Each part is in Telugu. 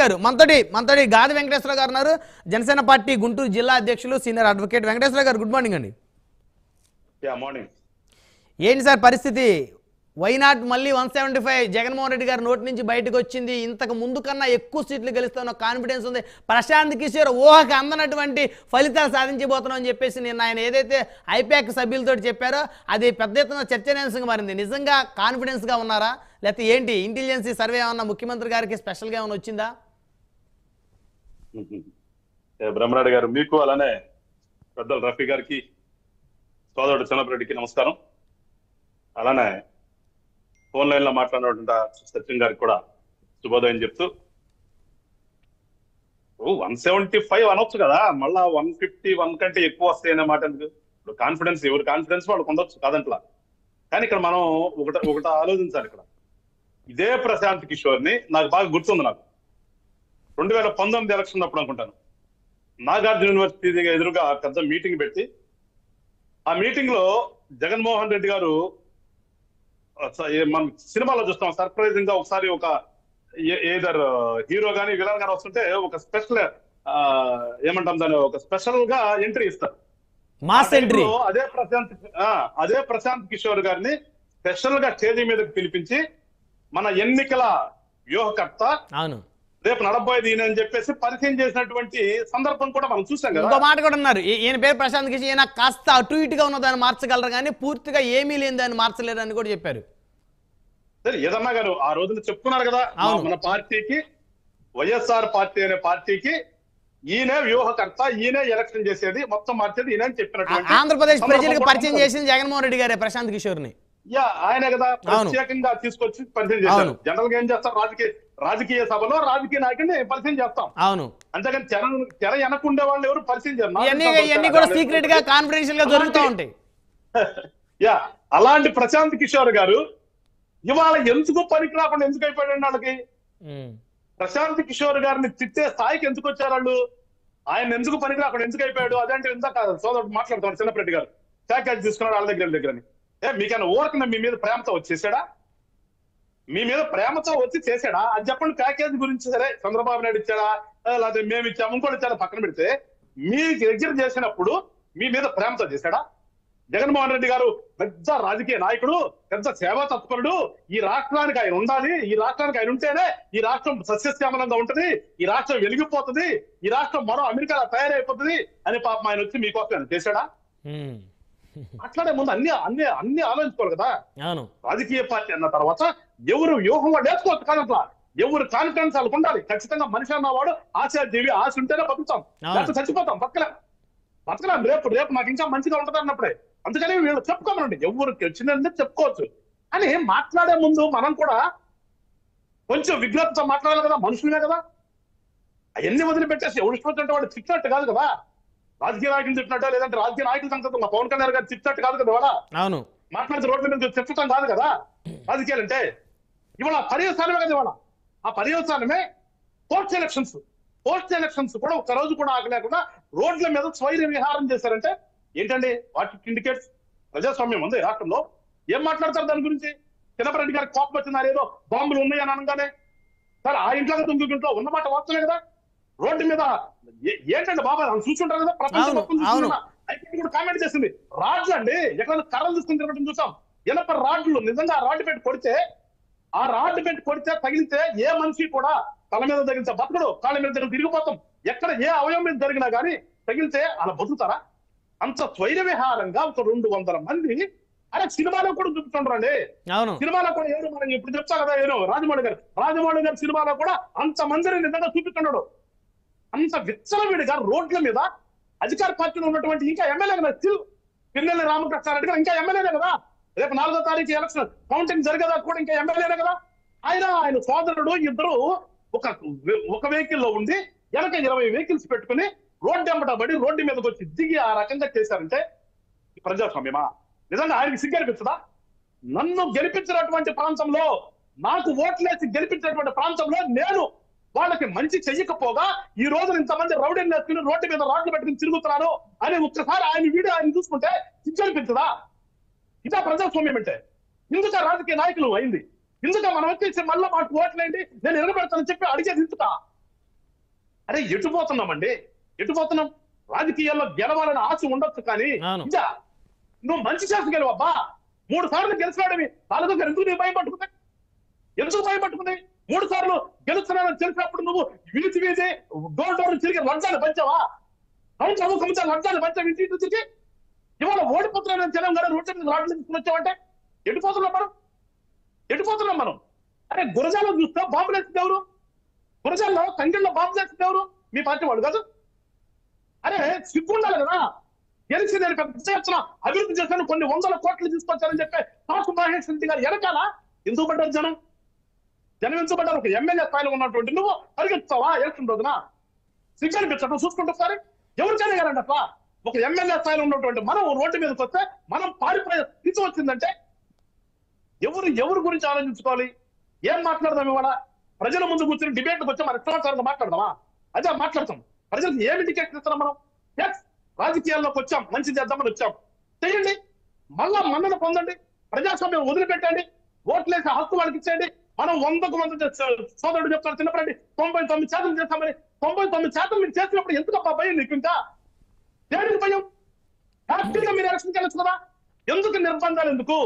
గారు మనతోటి గాది వెంకటేశ్వర గారు ఉన్నారు, జనసేన పార్టీ గుంటూరు జిల్లా అధ్యక్షులు, సీనియర్ అడ్వకేట్. వెంకటేశ్వర గారు గుడ్ మార్నింగ్ అండి. మార్నింగ్. ఏంటి సార్ పరిస్థితి? వైనాట్ మళ్ళీ 175 జగన్మోహన్ రెడ్డి గారి నోటి నుంచి బయటకు వచ్చింది. ఇంతకు ముందు కన్నా ఎక్కువ సీట్లు గెలుస్తున్న కాన్ఫిడెన్స్ ఉంది. ప్రశాంత్ కిషోర్ ఊహకు అందనటువంటి ఫలితాలు సాధించబోతున్నాం అని చెప్పేసి నిన్న ఆయన ఏదైతే ఐపాక్ సభ్యులతో చెప్పారో అది పెద్ద ఎత్తున చర్చనీయాంశంగా మారింది. నిజంగా కాన్ఫిడెన్స్గా ఉన్నారా, లేకపోతే ఏంటి ఇంటెలిజెన్సీ సర్వే ఏమన్నా ముఖ్యమంత్రి గారికి స్పెషల్గా ఏమైనా వచ్చిందా? బ్రహ్మరాడు గారు మీకు, అలానే పెద్దలు రఫీ గారికి, సోదరుడు చంద్రరెడ్డికి నమస్కారం. అలానే ఫోన్ లైన్ లో మాట్లాడినటువంటి సత్యం గారికి కూడా శుభోదయం చెప్తూ, 175 అనొచ్చు కదా, మళ్ళా 151 కంటే ఎక్కువ వస్తాయనే మాట ఎందుకు? ఇప్పుడు కాన్ఫిడెన్స్, ఎవరి కాన్ఫిడెన్స్ వాళ్ళకి ఉండొచ్చు కాదంట్లా. కానీ ఇక్కడ మనం ఒకటి ఆలోచించాలి. ఇక్కడ ఇదే ప్రశాంత్ కిషోర్ ని నాకు బాగా గుర్తుంది. నాకు 2019 ఎలక్షన్ అప్పుడు అనుకుంటాను, నాగార్జున యూనివర్సిటీ ఎదురుగా పెద్ద మీటింగ్ పెట్టి, ఆ మీటింగ్ లో జగన్మోహన్ రెడ్డి గారు మనం సినిమాలో చూస్తాం, సర్ప్రైజింగ్ గా ఒకసారి ఒక ఏదర్ హీరో గానీ విలన్ గానీ వస్తుంటే ఒక స్పెషల్ ఏమంటాం దాన్ని, ఒక స్పెషల్ గా ఎంట్రీ ఇస్తారు. అదే ప్రశాంత్ కిషోర్ గారిని స్పెషల్ గా స్టేజ్ మీదకి పిలిపించి మన ఎన్నికల వ్యూహకర్త, రేపు నడబోయేది ఈయన అని చెప్పేసి పరిచయం చేసినటువంటి సందర్భం కూడా మనం చూసాం కదా. ఇంకో మాట కూడా అన్నారు, ఈయన పేరు ప్రశాంత్ కిషోర్, ఈయన కాస్త అటు ఇటుగా ఉన్న దాన్ని మార్చగలరు కానీ పూర్తిగా ఏమీ లేని దాన్ని మార్చలేరు అని కూడా చెప్పారు. సరే ఏదన్నా గారు ఆ రోజున చెప్పుకున్నారు కదా, మన పార్టీకి, వైఎస్ఆర్ పార్టీ అనే పార్టీకి ఈయనే వ్యూహకర్త, ఈయనే ఎలక్షన్ చేసేది, మొత్తం మార్చేది ఈయన అని చెప్పినట్టు ఆంధ్రప్రదేశ్ ప్రజలకు పరిచయం చేసింది జగన్మోహన్ రెడ్డి గారే ప్రశాంత్ కిషోర్ ని. ఆయనే కదా ప్రత్యేకంగా తీసుకొచ్చి పరిచయం చేశారు. జనరల్ గా ఏం చేస్తారు, రాజకీయ సభలో రాజకీయ నాయకుడిని పరిచయం చేస్తాం. అవును, అంతేగాని తెర వెనకుండే వాళ్ళు ఎవరు పరిచయం చేయరు. అలాంటి ప్రశాంత్ కిషోర్ గారు ఇవాళ ఎందుకు పనికి రాకుండా ఎందుకు అయిపోయాడు? వాళ్ళకి ప్రశాంత్ కిషోర్ గారిని తిట్టే స్థాయికి ఎందుకు వచ్చారు వాళ్ళు? ఆయన ఎందుకు పనికి రాకుండా ఎందుకు అయిపోయాడు? అదంటే ఇందాక సోదరుడు మాట్లాడుతున్నాడు చిన్నరెడ్డి గారు, ప్యాకేజ్ తీసుకున్నాడు వాళ్ళ దగ్గర. మీకైనా ఊరకన్నా మీ మీద ప్రేమతో వచ్చేసాడా? మీ మీద ప్రేమతో వచ్చి చేశాడా? అది చెప్పండి. ప్యాకేజ్ గురించి సరే చంద్రబాబు నాయుడు ఇచ్చాడా, లేకపోతే మేము ఇచ్చాము, ఇంకోటి ఇచ్చాడా పక్కన పెడితే, మీ దగ్గర చేసినప్పుడు మీ మీద ప్రేమతో చేశాడా? జగన్మోహన్ రెడ్డి గారు పెద్ద రాజకీయ నాయకుడు, పెద్ద సేవా తత్పరుడు, ఈ రాష్ట్రానికి ఆయన ఉండాలి, ఈ రాష్ట్రానికి ఆయన ఉంటేనే ఈ రాష్ట్రం సస్యశ్యామలంగా ఉంటది, ఈ రాష్ట్రం వెలిగిపోతుంది, ఈ రాష్ట్రం మరో అమెరికాలో తయారైపోతుంది అని పాపం ఆయన వచ్చి మీకోసం ఆయన చేశాడా? అట్లానే ముందు అన్ని ఆలోచించుకోవాలి కదా. రాజకీయ పార్టీ అన్న తర్వాత ఎవరు వ్యూహం వాడు నేర్చుకోవచ్చు కాదు. అట్లా ఎవరు కాన్ఫిడెన్స్ వాళ్ళకు ఉండాలి. ఖచ్చితంగా మనిషి అన్నవాడు ఆశాజీవి, ఆశ ఉంటేనే బతుకుతాం, లేకపోతే చచ్చిపోతాం, బతకలేం. రేపు నాకు ఇంకా మంచిగా ఉంటది అన్నప్పుడే. అందుకని వీళ్ళు చెప్పుకోమనండి, ఎవరు వచ్చిందంటే చెప్పుకోవచ్చు. అని మాట్లాడే ముందు మనం కూడా కొంచెం విజ్ఞతతో మాట్లాడాలి కదా, మనుషులే కదా. అవన్నీ వదిలిపెట్టేసి ఎవరు ఇష్టం వాడు తిట్టినట్టు కాదు కదా. రాజకీయ నాయకులు తిట్టినట్టు, లేదంటే రాజకీయ నాయకులు సంగతి మా పవన్ కళ్యాణ్ గారు తిట్టినట్టు కాదు కదా. వాడ మాట్లాడితే రోడ్ల మీద తిట్టడం కాదు కదా రాజకీయాలు అంటే. ఇవాళ పర్యవసానమే కదా. ఇవాళ ఆ పర్యవసానమే పోస్ట్ ఎలక్షన్స్ కూడా ఒక రోజు కూడా ఆగలేకుండా రోడ్ల మీద స్వైర విహారం చేశారంటే ఏంటండి? వాటి ఇండికేట్స్ ప్రజాస్వామ్యం ఉంది రాష్ట్రంలో. ఏం మాట్లాడతారు దాని గురించి? చిన్నరెడ్డి గారికి కోపం వచ్చింది, ఏదో బాంబులు ఉన్నాయని అనగానే సార్ ఆ ఇంట్లో ఇంట్లో ఉన్నమాట వాస్తవమే కదా. రోడ్డు మీద ఏంటంటే బాబా చూసుకుంటారు కదా, ప్రపంచం కూడా కామెంట్ చేసింది. రాడ్లు అండి, ఎక్కడ కర్రలు చూసుకుని తిరగడం చూసాం. ఇనప రాడ్లు నిజంగా రాడ్డు పెట్టి కొడితే తగిలితే ఏ మనిషి కూడా తల మీద తగిలితే బతకడు, కాళ్ళ మీద తిరిగిపోతాం. ఎక్కడ ఏ అవయవం మీద జరిగినా కానీ తగిలితే అలా బతుకుతారా? అంత స్వైర విహారంగా ఒక 200 మంది అరే సినిమాలో కూడా చూపుతుండ్రండి. సినిమాలో కూడా ఏదో మనం ఇప్పుడు చెప్తా కదా, ఏదో రాజమౌళి గారు సినిమాలో కూడా అంత మందిని నిజంగా చూపిస్తున్నాడు. అంత విచ్చలవిడిగా రోడ్ల మీద అధికార పార్టీలో ఉన్నటువంటి ఇంకా ఎమ్మెల్యే కదా, పిన్నెల్లి రామకృష్ణారెడ్డి గారు ఇంకా ఎమ్మెల్యేనే కదా. రేపు 4వ తారీఖు ఎలక్షన్ కౌంటింగ్ జరిగేదా కూడా ఇంకా ఎమ్మెల్యేనే కదా. ఆయన సోదరుడు ఇద్దరు ఒక వెహికల్లో ఉండి వెనక 20 వెహికల్స్ పెట్టుకుని రోడ్డు ఎంబటబడి రోడ్డు మీదకి వచ్చి దిగి ఆ రకంగా చేశారంటే ప్రజాస్వామ్యమా? నిజంగా ఆయనకి సిగ్గనిపించదా? నన్ను గెలిపించినటువంటి ప్రాంతంలో, నాకు ఓట్లేసి గెలిపించినటువంటి ప్రాంతంలో నేను వాళ్ళకి మంచి చెయ్యకపోగా ఈ రోజు ఇంతమంది రౌడీని నేర్చుకుని రోడ్డు మీద రాడ్లు పెట్టుకుని తిరుగుతున్నాను అని ఒక్కసారి ఆయన వీడియో ఆయన చూసుకుంటే సిగ్గనిపించదా? ఇదా ప్రజాస్వామ్యం అంటే? ఇందుక రాజకీయ నాయకులు అయింది, ఇందుక మనం వచ్చేసి మళ్ళీ మాకు ఓట్లేండి నేను ఎరగబెడతానని చెప్పి అడిగేది ఇందుక. అరే ఎటుపోతున్నామండి, ఎటుపోతున్నాం? రాజకీయాల్లో గెలవాలని ఆశ ఉండొచ్చు, కానీ ఇంకా నువ్వు మంచి చేసి గెలవబ్బా. 3 సార్లు గెలిచినాడవి నాలుగో గారు ఎందుకు నీ భయం పట్టుకుంది? ఎందుకు భయం పట్టుకుంది? 3 సార్లు గెలుస్తున్నానని తెలిసినప్పుడు నువ్వు వీధి వీధి డోర్ డోర్ తిరిగి లంచాలు పంచావా? అవును, చదువుకుంటా లంచాలు పంచావు ఇంటి నుంచి. ఇవాళ ఓడిపోతున్నానని తెలంగాణ రోడ్డు మీద రాడ్లు తీసుకుని వచ్చావంటే ఎటుపోతున్నాం మనం? ఎటుపోతున్నాం మనం? అరే గురజాలో చూస్తే బాంబులు వేసింది ఎవరు? గురజాల్లో కంగిళ్ళలో బాంబులు వేసింది ఎవరు? మీ పార్టీ వాడు కాదు. అరే సిగ్గుండాలి కదా. గెలిచి నేను పెద్ద ఎత్తున అభివృద్ధి చేశాను, కొన్ని 100 కోట్లు తీసుకొచ్చానని చెప్పి కాసు మహేష్ రెడ్డి గారు వెనకాల ఎందుకు పడ్డారు జనం? జనం ఎందుకు పడ్డారు? ఒక ఎమ్మెల్యే స్థాయిలో ఉన్నటువంటి నువ్వు పరిగెత్తావా ఎలక్షన్ రోజున? సిగ్గు అనిపించడం చూసుకుంటూ ఒకసారి. ఎవరు చేయగలండి అట్లా? ఒక ఎమ్మెల్యే స్థాయిలో ఉన్నటువంటి మనం రోడ్డు మీదకి వస్తే మనం పారిపోయే స్థితి వచ్చిందంటే ఎవరు గురించి ఆలోచించుకోవాలి? ఏం మాట్లాడదాం ఇవాళ? ప్రజల ముందు కూర్చొని డిబేట్కి వచ్చి మన ఇష్టానుసారంగా మాట్లాడదామా? అదే మాట్లాడతాం. ప్రజలకు ఏమి టికెట్ ఇస్తున్నాం మనం? ఎస్, రాజకీయాల్లోకి వచ్చాం, మంచి చేద్దామని వచ్చాం, చేయండి. మళ్ళా మన్నను పొందండి, ప్రజాస్వామ్యం వదిలిపెట్టండి, ఓట్లేసే హక్కు వాళ్ళకి ఇచ్చేయండి. మనం 100కు 100 సోదరుడు చెప్తారు చిన్నప్పటి 99% చేస్తామని. 99% మీరు చేసినప్పుడు ఎందుకు భయం నీకు? ఇంకా దేనికి భయం? హ్యాపీగా మీరు ఎలక్షన్కి వెళ్ళచ్చు కదా. ఎందుకు నిర్బంధాలు? ఎందుకు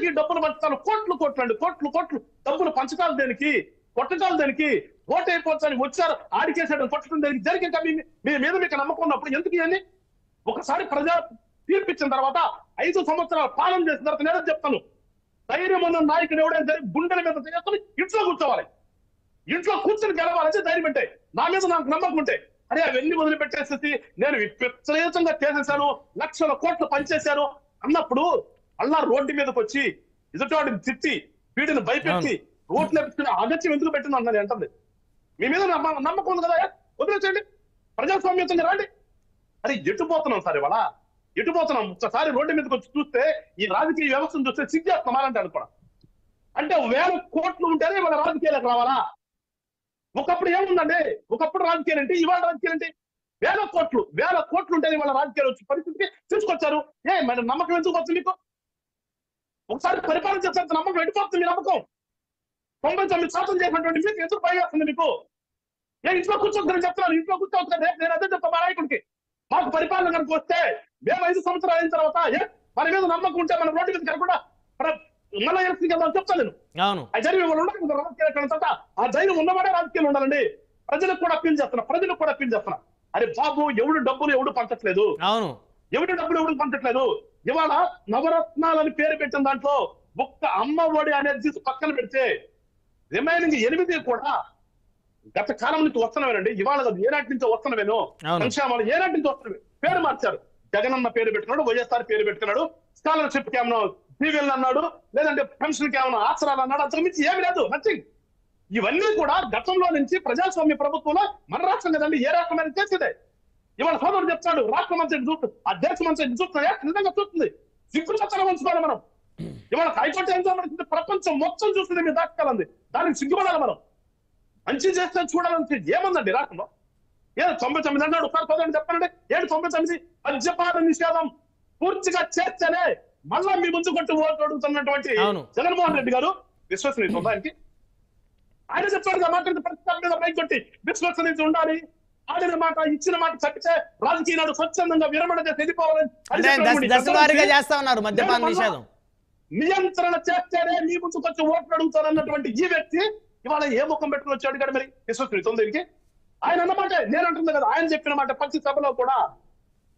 ఈ డబ్బులు పంచుతారు? కోట్లు డబ్బులు పంచకాలు దేనికి? కొట్టకాలు దేనికి? ఓటు అయిపోవచ్చని వచ్చారు, ఆడికేసాడు, కొట్టడం దేనికి? జరిగిందా మీ మీద మీకు నమ్మకం ఉన్నప్పుడు ఎందుకు ఇవన్నీ? ఒకసారి ప్రజా తీర్పిచ్చిన తర్వాత 5 సంవత్సరాలు పాలన చేసిన తర్వాత నేను చెప్తాను, ధైర్యం ఉన్న నాయకుడు ఎవడైనా సరే గుండెల మీద చేసుకుని ఇంట్లో కూర్చోవాలి. ఇంట్లో కూర్చొని గెలవాలంటే ధైర్యం అంటే, నా మీద నాకు నమ్మకం ఉంటే. అరే అవన్నీ వదిలిపెట్టేసేసి నేను విపరీతంగా చేసేసాను, లక్షల కోట్లు పనిచేశాను అన్నప్పుడు అలా రోడ్డు మీదకి వచ్చి ఎదుటివాడిని తిట్టి వీడిని భయపెట్టి రోడ్లు ఎప్పుకుని అగత్యం ఎందుకు పెట్టింది అన్నది అంటుంది. మీ మీద నమ్మకం ఉంది కదా, వదిలేసేయండి, ప్రజాస్వామ్యంగా రండి. అరే ఎటుపోతున్నాం సార్ ఇవాళ? ఎటుపోతున్నాం? ఒక్కసారి రోడ్డు మీదకి వచ్చి చూస్తే ఈ రాజకీయ వ్యవస్థను చూస్తే సిగ్గేస్తున్నారంటే అనుకోవడం. అంటే 1000 కోట్లు ఉంటేనే ఇవాళ రాజకీయాలకు రావాలా? ఒకప్పుడు ఏముందండి? ఒకప్పుడు రాజకీయాలు అంటే ఇవాళ రాజకీయాలు అంటే 1000 కోట్లు ఉంటేనే ఇవాళ రాజకీయాలు వచ్చి పరిస్థితికి తీసుకొచ్చారు. మరి నమ్మకం ఎందుకు వస్తుంది మీకు? ఒకసారి పరిపాలన చేస్తే నమ్మకం ఎటుపోతుంది? మీ నమ్మకం 99% చేసినటువంటి మీకు ఎందుకు భయం వేస్తుంది మీకు? ఇంట్లో కూర్చోద్దని చెప్తున్నాను, ఇంట్లో కూర్చోవద్దు. రేపు నేను అదే చెప్తా మా నాయకుడికి, మాకు పరిపాలన కనుక వస్తే మేము 5 సంవత్సరాలు అయిన తర్వాత మన మీద నమ్మకం ఉంటే మన రోడ్డు మీద కనుక మళ్ళీ ఎలక్షన్ వెళ్దాం చెప్తాను నేను. ఆ ధైర్యం ఉండాలి రాజకీయాలు. ఆ ధైర్యం ఉన్నవాడే రాజకీయాలు ఉండాలండి. ప్రజలకు కూడా అప్పీల్ చేస్తున్నా, అరే బాబు ఎవడు డబ్బులు ఎవడు పంచట్లేదు, ఎవడు పంచట్లేదు. ఇవాళ నవరత్నాలని పేరు పెట్టిన దాంట్లో ఒక్క అమ్మ ఒడి అనేది పక్కన పెడితే రిమైనింగ్ 8 కూడా గత కాలం నుంచి వస్తున్నవేనండి. ఇవాళ ఏనాటి నుంచి వస్తున్నవేను సంక్షేమాలు, ఏనాటి నుంచి వస్తున్నవి. పేరు మార్చారు. జగనన్న పేరు పెట్టుకున్నాడు, వైఎస్ఆర్ పేరు పెట్టుకున్నాడు, స్కాలర్షిప్ కి ఏమన్నా దీవెనలు అన్నాడు, లేదంటే పెన్షన్ కి ఏమన్నా ఆసరాలు అన్నాడు. అంతకు మించి ఏమి లేదు, నథింగ్. ఇవన్నీ కూడా గతంలో నుంచి ప్రజాస్వామ్య ప్రభుత్వంలో మన రాష్ట్రం కదండి ఏ రాష్ట్రమైన చేసేదే. ఇవాళ సోదరుడు చెప్తాడు రాష్ట్రం అంతా చూస్తుంది, ఆ దేశం అంతా చూస్తున్నాయా? నిజంగా చూస్తుంది. సిగ్గుపడాలి ఉంచుకోవాలి మనం. ఇవాళ హైకోర్టు ఏం చూడాలి? ప్రపంచం మొత్తం చూస్తుంది మీ దాటకాలంది. దానికి సిగ్గుపడాలి మనం. మంచి చేస్తే చూడాలని ఏముందండి రాష్ట్రంలో? 99 అన్నాడు. ఒకసారి సోదరుడు చెప్పండి, 99 మద్యపాన నిషేధం పూర్తిగా చేస్తేనే మళ్ళా మీ ముందు కొట్టి ఓటు అడుగుతున్నటువంటి జగన్మోహన్ రెడ్డి గారు విశ్వసనీయత ఉందానికి ఆయన చెప్పాడు. మాట్లాడిన ప్రతి మీద పైకి కొట్టి విశ్వసనీయత ఉండాలి, ఆడిన మాట ఇచ్చిన మాట చచ్చితే రాజకీయ నాడు స్వచ్ఛందంగా విరమణ చేసి వెళ్ళిపోవాలని నియంత్రణ చేస్తేనే మీ ముందుకు వచ్చి ఓట్లు అడుగుతారన్నటువంటి ఈ వ్యక్తి ఇవాళ ఏ ముఖం పెట్టుకుని వచ్చాడు కదా? మరి విశ్వసనీయత ఉంది దీనికి. ఆయన అన్నమాట నేను అంటుంది కదా, ఆయన చెప్పిన మాట ప్రతి సభలో కూడా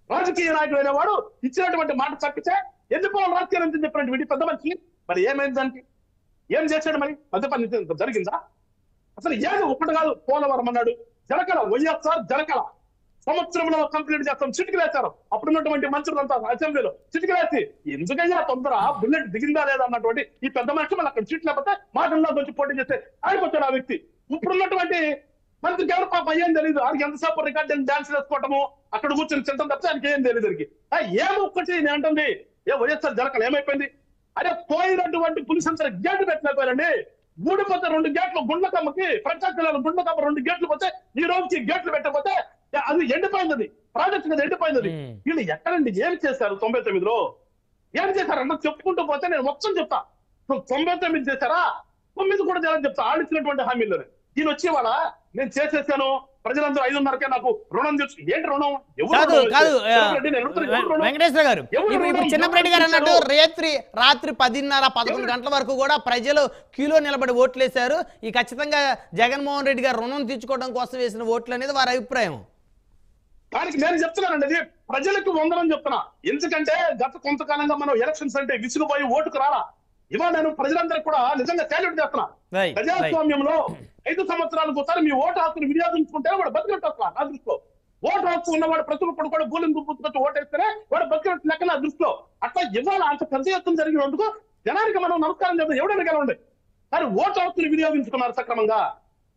రాజకీయ నాయకుడు అయిన వాడు ఇచ్చినటువంటి మాట తప్పితే ఎందుకోవాలి రాజకీయం అని చెప్పినటువంటి పెద్ద మనిషి. మరి ఏమైంది దానికి? ఏం చేశాడు? మరి మద్యపాన జరిగిందా? అసలు ఏది ఒకటి కాదు. పోలవరం అన్నాడు, జలకళ, వైఎస్ఆర్ జలకళ సంవత్సరంలో కంప్లీట్ చేస్తాం చిటికలేశారు. అప్పుడున్నటువంటి మంత్రులంతా అసెంబ్లీలో చిటికలేసి ఎందుకైనా తొందర బుల్లెట్ దిగిందా లేదా అన్నటువంటి ఈ పెద్ద మనిషి మళ్ళీ అక్కడ సీట్ లేకపోతే మాటల్లో వచ్చి పోటీ చేస్తే ఆడిపోతాడు ఆ వ్యక్తి. ఇప్పుడున్నటువంటి మంత్రికి ఎవరు పాప ఏం తెలియదు. ఆయనకి ఎంతసేపు రికార్డు డాన్స్ వేసుకోవటము, అక్కడ కూర్చొని తింటాం తప్పితే ఆయనకి ఏం తెలియదు. దానికి ఏమొక్కటి నేను అంటుంది వైఎస్ఆర్ జలకళ ఏమైపోయింది? అదే పోయినటువంటి పులిసంతర గేట్లు పెట్టలేకపోయారండి. ఊడిపోతే 2 గేట్లు గుండ్లకమ్మకి, ప్రత్యేక గుండ్లకమ్మ 2 గేట్లు పోతే ఈ రోజుకి గేట్లు పెట్టకపోతే అది ఎండిపోయింది. ప్రాజెక్ట్ కదా ఎండిపోయింది. వీళ్ళు ఎక్కడండి ఏం చేశారు? 99లో ఏం చేశారు అన్న చెప్పుకుంటూ పోతే నేను మొత్తం చెప్తా. 99 చేశారా? 9 కూడా చేయాలని చెప్తా. ఆడిచ్చినటువంటి హామీల్లోనే ఈయన వచ్చేవాళ్ళ నేను చేసేసాను, ప్రజలందరూ 5:30కే నాకు రుణం తెచ్చు. ఏంటి రుణం? కాదు కాదు చెన్నపరెడ్డి నేను అడుగుతున్నా, ఎవరు రుణం? వెంకటేశ్వర గారు, ఎవరు ఇప్పుడు రుణం? చిన్నపరెడ్డి గారు అన్నట్టు ఎవరు రాత్రి 10:30-11 గంటల వరకు కూడా ప్రజలు క్యూలో నిలబడి ఓట్లేశారు. ఈ ఖచ్చితంగా జగన్మోహన్ రెడ్డి గారు రుణం తీర్చుకోవడం కోసం వేసిన ఓట్లు అనేది వారి అభిప్రాయం. దానికి నేను చెప్తున్నానండి, అది ప్రజలకు వందనం చెప్తున్నా. ఎందుకంటే గత కొంతకాలంగా మనం ఎలక్షన్స్ అంటే విసుగుపోయి ఓటుకు రాలా. ఇవాళ నేను ప్రజలందరికీ కూడా నిజంగా సాల్యూట్ చేస్తున్నా. Right, ప్రజాస్వామ్యంలో 5 సంవత్సరాలకు ఒకసారి మీ ఓటు హక్కును వినియోగించుకుంటే వాడు బతికినట్టు వస్తున్నా నా దృష్టిలో. ఓటు హక్కు ఉన్నవాడు ప్రతి ఒక్కడు కూడా బూలింగ్ గుర్తుకొచ్చి ఓటేస్తేనే వాడు బతికినట్టు లెక్క నా దృష్టిలో. అట్లా ఇవాళ అంత పెద్ద ఎత్తున జరిగినందుకు జనానికి మనం నమస్కారం చేద్దాం, ఎవడైనా గెలవండి. కానీ ఓటు హక్కును వినియోగించుకున్నారు సక్రమంగా.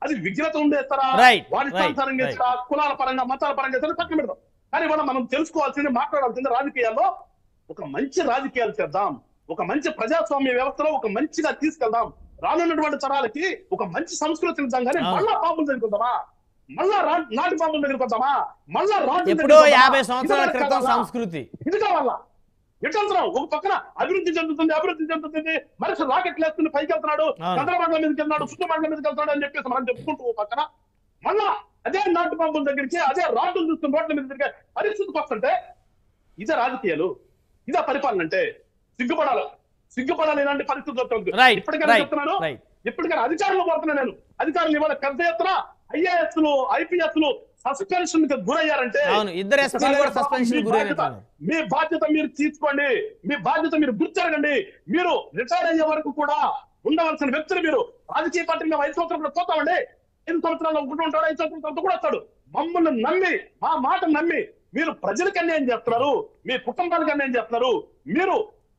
అది విఘ్నత ఉండేస్తారా, Right, వాడిస్తానుసారంగా చేస్తారా, కులాల పరంగా మతాల పరంగా చేస్తారా పక్కన పెడదాం. కానీ ఇవాళ మనం తెలుసుకోవాల్సింది, మాట్లాడాల్సింది, రాజకీయాల్లో ఒక మంచి రాజకీయాలు చేద్దాం, ఒక మంచి ప్రజాస్వామ్య వ్యవస్థలో ఒక మంచిగా తీసుకెళ్దాం. రానున్నటువంటి తరాలకి ఒక మంచి సంస్కృతిని ఇద్దాం. కానీ మళ్ళా పాపం జరుగుతుందామా, మళ్ళా నాటి పాపం దగ్గరికి వద్దామా, మళ్ళా రాజు ఎప్పుడో 50 సంవత్సరాల క్రితం సంస్కృతి ఇది కావాలా? ఎట్లంతరం ఒక పక్కన అభివృద్ధి చెందుతుంది, మనిషి రాకెట్లు వేస్తుంది, పైకి వెళ్తున్నాడు, చంద్రమండలం మీదకి వెళ్తున్నాడు, సూర్యమండలం మీదకి వెళ్తున్నాడు అని చెప్పేసి మనం చెప్పుకుంటూ ఓ పక్కన మళ్ళా అదే నాటు పంపుల దగ్గరికి, అదే రాడ్లు చూస్తున్న రోడ్ల మీద తిరిగే పరిస్థితికి వస్తుంటే ఇదే రాజకీయాలు, ఇదే పరిపాలన అంటే సిగ్గుపడాలి ఇలాంటి పరిస్థితి వస్తుంది. ఇప్పటికైనా చెప్తున్నాను, ఇప్పటికైనా అధికారులు పడుతున్నా నేను, అధికారులు ఇవాళ పెద్ద ఎత్తున ఐఏఎస్లు ఐపీఎస్లు సస్పెన్షన్ కి గురయ్యారంటే మీ బాధ్యత మీరు తీసుకోండి, మీ బాధ్యత మీరు గుర్తిరగండి. మీరు రిటైర్ అయ్యే వరకు కూడా ఉండవలసిన వ్యక్తులు మీరు. రాజకీయ పార్టీ మేము 5 సంవత్సరాలు కూడా పోతామండి, 5 సంవత్సరాలు ఉంటూ ఉంటాడు, 5 సంవత్సరాల తర్వాత కూడా వస్తాడు. మమ్మల్ని నమ్మి, మా మాట నమ్మి మీరు ప్రజలకు అన్యాయం చేస్తున్నారు, మీ కుటుంబానికి అన్యాయం చేస్తున్నారు. మీరు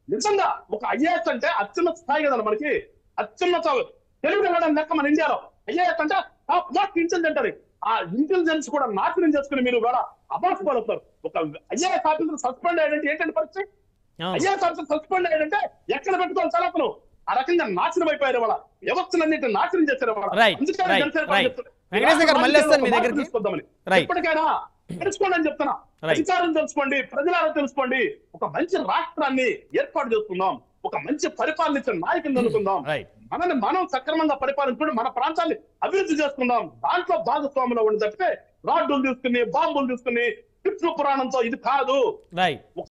నిజంగా ఒక ఐఏఎస్ అంటే అత్యున్నత స్థాయి కదండి, మనకి అత్యున్నత తెలుగు వెళ్ళడం లెక్క మన ఇండియాలో. ఐఏఎస్ అంటే టాప్ నాట్ ఇంటెలిజెంట్ అని, ఆ ఇంటెలిజెన్స్ కూడా నాశనం చేసుకుని మీరు కూడా అబాసుపడుతారు. ఒక ఐఏఎస్ ఆఫీసర్ సస్పెండ్ అయ్యాడంటే ఏంటంటే పరిస్థితి? ఐఏఎస్ ఆఫీసర్ సస్పెండ్ అయ్యాడంటే ఎక్కడ పెట్టుకోవాలి తలపను? ఆ రకంగా నాశనం అయిపోయారు వాళ్ళ వ్యవస్థలన్నింటినీ నాశనం చేశారు వాళ్ళ. ఇప్పటికైనా తెలుసుకోండి అని చెప్తున్నా, అధికారులు తెలుసుకోండి, ప్రజలను తెలుసుకోండి. ఒక మంచి రాష్ట్రాన్ని ఏర్పాటు చేసుకుందాం, ఒక మంచి పరిపాలన ఇచ్చే నాయకుని అనుకుందాం, మనల్ని మనం సక్రమంగా పరిపాలించుకుంటే మన ప్రాంతాన్ని అభివృద్ధి చేసుకుందాం. దాంట్లో భాగస్వాములు ఉండి తప్పితే రాడ్డులు తీసుకుని, బాంబులు తీసుకుని, కృష్ణ పురాణంతో ఇది కాదు. ఒక